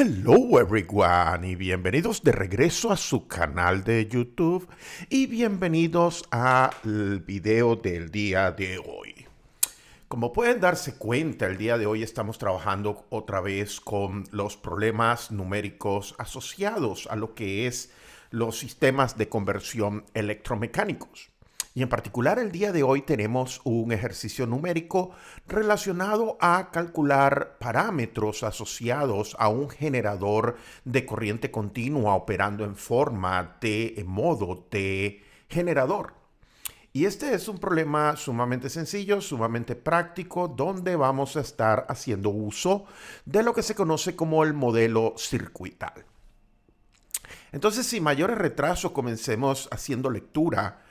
Hello everyone y bienvenidos de regreso a su canal de YouTube y bienvenidos al video del día de hoy. Como pueden darse cuenta, el día de hoy estamos trabajando otra vez con los problemas numéricos asociados a lo que es los sistemas de conversión electromecánicos. Y en particular el día de hoy tenemos un ejercicio numérico relacionado a calcular parámetros asociados a un generador de corriente continua operando en forma de modo de generador. Y este es un problema sumamente sencillo, sumamente práctico, donde vamos a estar haciendo uso de lo que se conoce como el modelo circuital. Entonces, sin mayores retrasos, comencemos haciendo lectura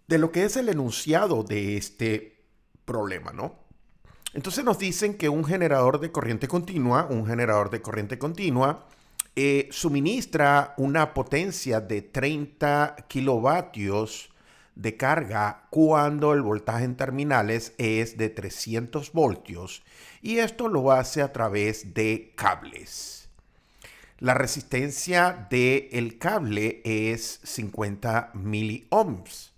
de lo que es el enunciado de este problema, ¿no? Entonces nos dicen que un generador de corriente continua, suministra una potencia de 30 kilovatios de carga cuando el voltaje en terminales es de 300 voltios y esto lo hace a través de cables. La resistencia del cable es 50 miliohms.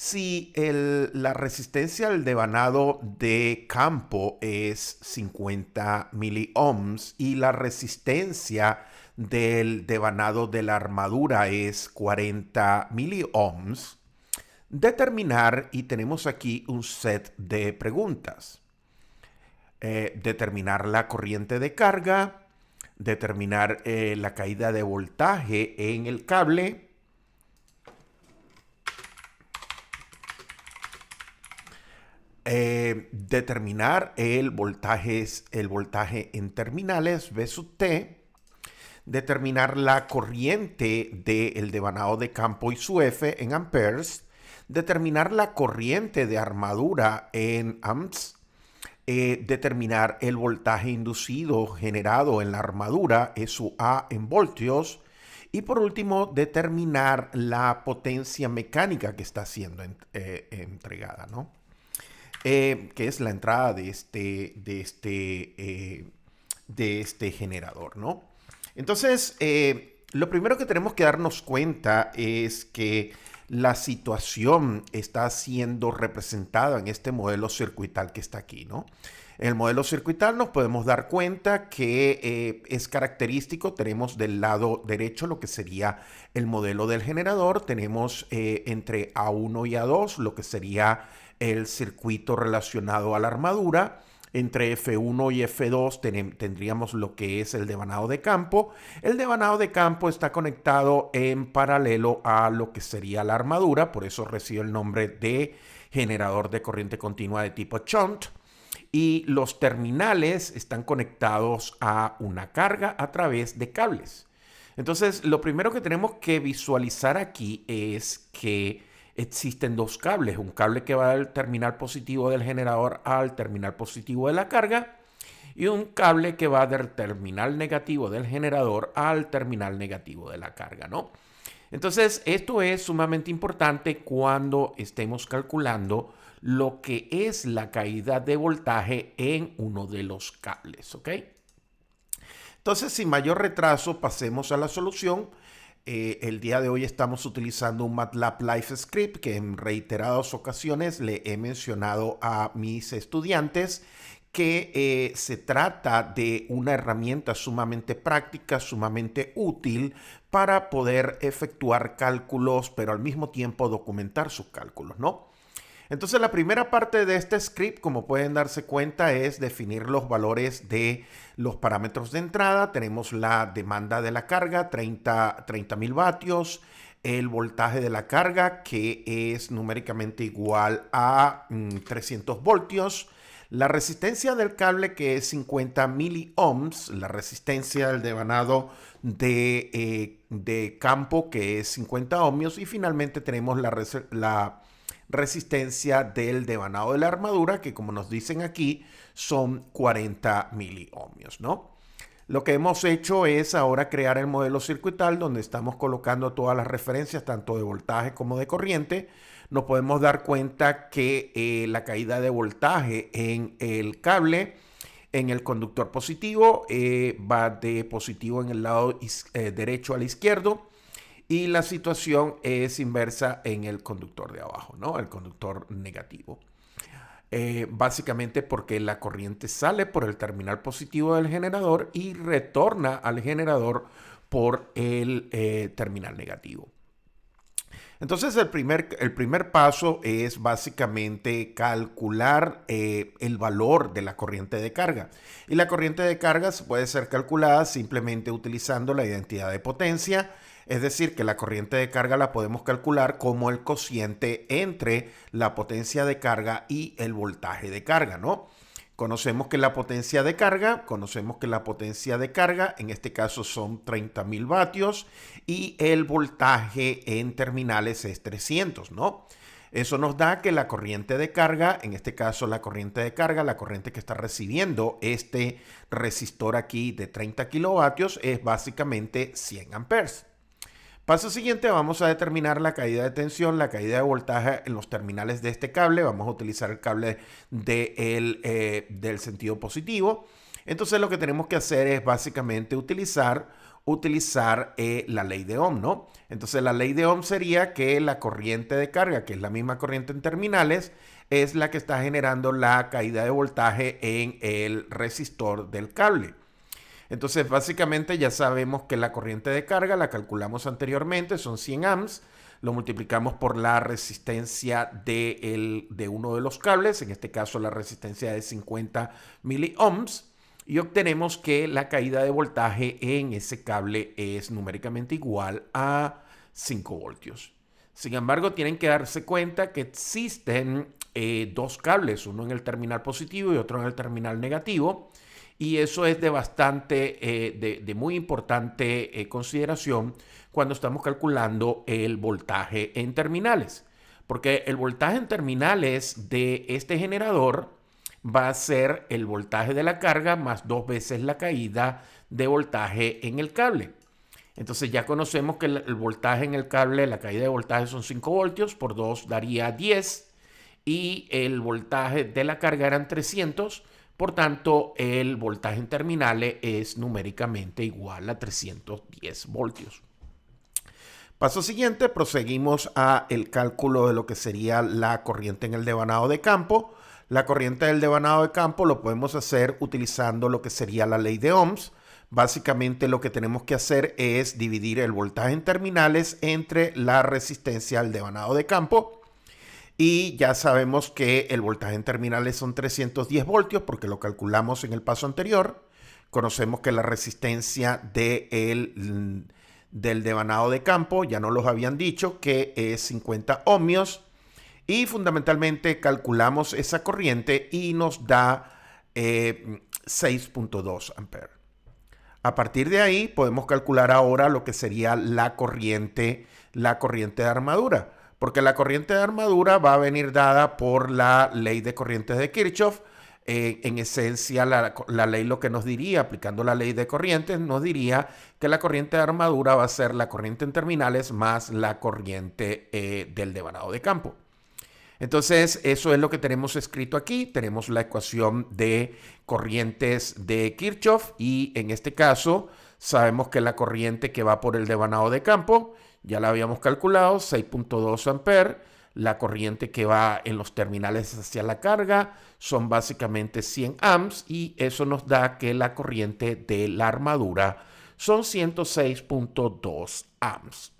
Si la resistencia al devanado de campo es 50 miliohms y la resistencia del devanado de la armadura es 40 miliohms, determinar, y tenemos aquí un set de preguntas. Determinar la corriente de carga, determinar la caída de voltaje en el cable, determinar el voltaje en terminales, V sub T, determinar la corriente del devanado de campo y su F en amperes, determinar la corriente de armadura en amps, determinar el voltaje inducido generado en la armadura, E sub A en voltios, y por último, determinar la potencia mecánica que está siendo entregada, ¿no? Que es la entrada de este generador, ¿no? Entonces, lo primero que tenemos que darnos cuenta es que la situación está siendo representada en este modelo circuital que está aquí, ¿no? En el modelo circuital nos podemos dar cuenta que es característico, tenemos del lado derecho lo que sería el modelo del generador, tenemos entre A1 y A2 lo que sería el circuito relacionado a la armadura. Entre F1 y F2 tendríamos lo que es el devanado de campo. El devanado de campo está conectado en paralelo a lo que sería la armadura, por eso recibe el nombre de generador de corriente continua de tipo shunt. Y los terminales están conectados a una carga a través de cables. Entonces, lo primero que tenemos que visualizar aquí es que existen dos cables, un cable que va del terminal positivo del generador al terminal positivo de la carga y un cable que va del terminal negativo del generador al terminal negativo de la carga, ¿no? Entonces, esto es sumamente importante cuando estemos calculando lo que es la caída de voltaje en uno de los cables, ¿ok? Entonces, sin mayor retraso, pasemos a la solución. El día de hoy estamos utilizando un MATLAB Live Script que en reiteradas ocasiones le he mencionado a mis estudiantes que se trata de una herramienta sumamente práctica, sumamente útil para poder efectuar cálculos, pero al mismo tiempo documentar sus cálculos, ¿no? Entonces la primera parte de este script, como pueden darse cuenta, es definir los valores de los parámetros de entrada. Tenemos la demanda de la carga, 30.000 vatios, el voltaje de la carga, que es numéricamente igual a 300 voltios, la resistencia del cable, que es 50 miliohms, la resistencia del devanado de campo, que es 50 ohmios, y finalmente tenemos la resistencia del devanado de la armadura, que como nos dicen aquí, son 40 miliohmios, ¿no? Lo que hemos hecho es ahora crear el modelo circuital donde estamos colocando todas las referencias, tanto de voltaje como de corriente. Nos podemos dar cuenta que la caída de voltaje en el cable En el conductor positivo va de positivo en el lado derecho al izquierdo, y la situación es inversa en el conductor de abajo, ¿no? El conductor negativo. Básicamente porque la corriente sale por el terminal positivo del generador y retorna al generador por el terminal negativo. Entonces el primer paso es básicamente calcular el valor de la corriente de carga. Y la corriente de carga puede ser calculada simplemente utilizando la identidad de potencia. Es decir, que la corriente de carga la podemos calcular como el cociente entre la potencia de carga y el voltaje de carga, ¿no? Conocemos que la potencia de carga, en este caso son 30.000 vatios, y el voltaje en terminales es 300, ¿no? Eso nos da que la corriente de carga, en este caso la corriente que está recibiendo este resistor aquí de 30 kilovatios, es básicamente 100 amperes. Paso siguiente, vamos a determinar la caída de tensión, la caída de voltaje en los terminales de este cable. Vamos a utilizar el cable del sentido positivo. Entonces lo que tenemos que hacer es básicamente utilizar la ley de Ohm, ¿no? Entonces la ley de Ohm sería que la corriente de carga, que es la misma corriente en terminales, es la que está generando la caída de voltaje en el resistor del cable. Entonces, básicamente ya sabemos que la corriente de carga la calculamos anteriormente, son 100 amps, lo multiplicamos por la resistencia de uno de los cables, en este caso la resistencia de 50 miliohms, y obtenemos que la caída de voltaje en ese cable es numéricamente igual a 5 voltios. Sin embargo, tienen que darse cuenta que existen dos cables, uno en el terminal positivo y otro en el terminal negativo. Y eso es de muy importante consideración cuando estamos calculando el voltaje en terminales. Porque el voltaje en terminales de este generador va a ser el voltaje de la carga más 2 veces la caída de voltaje en el cable. Entonces ya conocemos que el voltaje en el cable, la caída de voltaje son 5 voltios, por 2 daría 10. Y el voltaje de la carga eran 300. Por tanto, el voltaje en terminales es numéricamente igual a 310 voltios. Paso siguiente, proseguimos a el cálculo de lo que sería la corriente en el devanado de campo. La corriente del devanado de campo lo podemos hacer utilizando lo que sería la ley de Ohms. Básicamente lo que tenemos que hacer es dividir el voltaje en terminales entre la resistencia al devanado de campo. Y ya sabemos que el voltaje en terminales son 310 voltios porque lo calculamos en el paso anterior. Conocemos que la resistencia del devanado de campo, ya nos los habían dicho, que es 50 ohmios. Y fundamentalmente calculamos esa corriente y nos da 6.2 amperes. A partir de ahí podemos calcular ahora lo que sería la corriente de armadura. Porque la corriente de armadura va a venir dada por la ley de corrientes de Kirchhoff. En esencia, la ley lo que nos diría, aplicando la ley de corrientes, nos diría que la corriente de armadura va a ser la corriente en terminales más la corriente del devanado de campo. Entonces, eso es lo que tenemos escrito aquí. Tenemos la ecuación de corrientes de Kirchhoff y en este caso sabemos que la corriente que va por el devanado de campo ya la habíamos calculado, 6.2 amperes. La corriente que va en los terminales hacia la carga son básicamente 100 amps y eso nos da que la corriente de la armadura son 106.2 amps.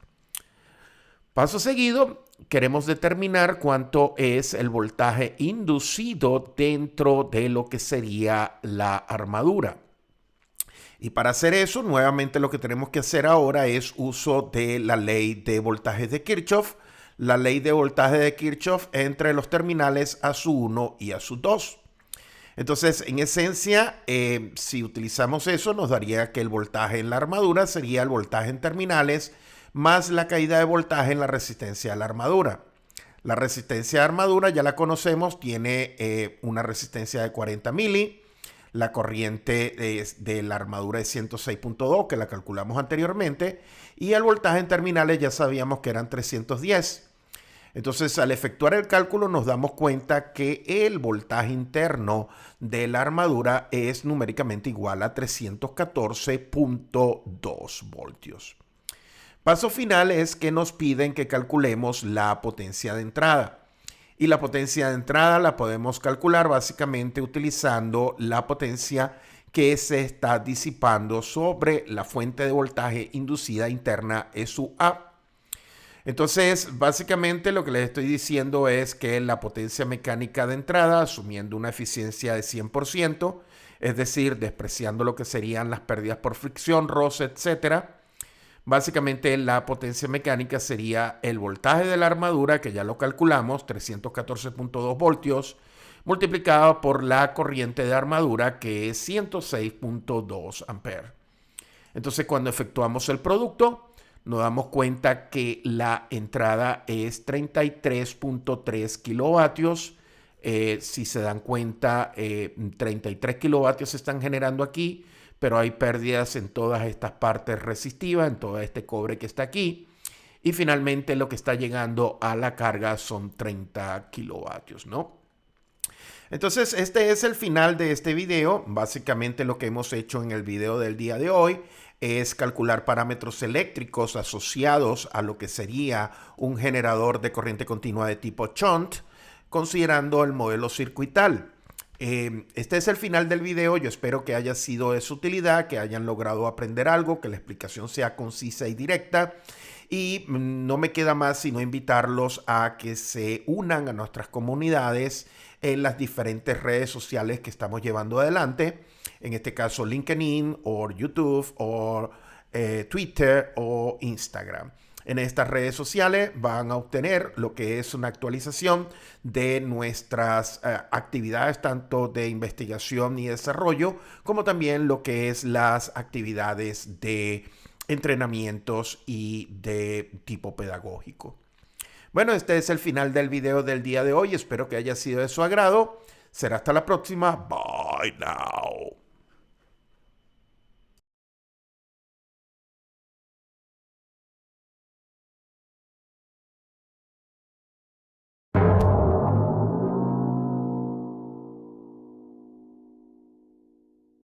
Paso seguido, queremos determinar cuánto es el voltaje inducido dentro de lo que sería la armadura. Y para hacer eso, nuevamente lo que tenemos que hacer ahora es uso de la ley de voltajes de Kirchhoff. La ley de voltaje de Kirchhoff entre los terminales a su 1 y a su 2. Entonces, en esencia, si utilizamos eso, nos daría que el voltaje en la armadura sería el voltaje en terminales más la caída de voltaje en la resistencia de la armadura. La resistencia de armadura ya la conocemos, tiene una resistencia de 40 mili. La corriente de la armadura es 106.2, que la calculamos anteriormente. Y el voltaje en terminales ya sabíamos que eran 310. Entonces, al efectuar el cálculo nos damos cuenta que el voltaje interno de la armadura es numéricamente igual a 314.2 voltios. Paso final es que nos piden que calculemos la potencia de entrada. Y la potencia de entrada la podemos calcular básicamente utilizando la potencia que se está disipando sobre la fuente de voltaje inducida interna SUA. Entonces, básicamente lo que les estoy diciendo es que la potencia mecánica de entrada, asumiendo una eficiencia de 100%, es decir, despreciando lo que serían las pérdidas por fricción, roce, etcétera, básicamente la potencia mecánica sería el voltaje de la armadura, que ya lo calculamos, 314.2 voltios, multiplicado por la corriente de armadura, que es 106.2 amperes. Entonces, cuando efectuamos el producto, nos damos cuenta que la entrada es 33.3 kilovatios. Si se dan cuenta, 33 kilovatios se están generando aquí, pero hay pérdidas en todas estas partes resistivas, en todo este cobre que está aquí. Y finalmente lo que está llegando a la carga son 30 kilovatios, ¿no? Entonces, este es el final de este video. Básicamente lo que hemos hecho en el video del día de hoy es calcular parámetros eléctricos asociados a lo que sería un generador de corriente continua de tipo Shunt, considerando el modelo circuital. Este es el final del video. Yo espero que haya sido de su utilidad, que hayan logrado aprender algo, que la explicación sea concisa y directa. Y no me queda más sino invitarlos a que se unan a nuestras comunidades en las diferentes redes sociales que estamos llevando adelante. En este caso LinkedIn o YouTube o Twitter o Instagram. En estas redes sociales van a obtener lo que es una actualización de nuestras actividades, tanto de investigación y desarrollo, como también lo que es las actividades de entrenamientos y de tipo pedagógico. Bueno, este es el final del video del día de hoy. Espero que haya sido de su agrado. Será hasta la próxima. Bye now.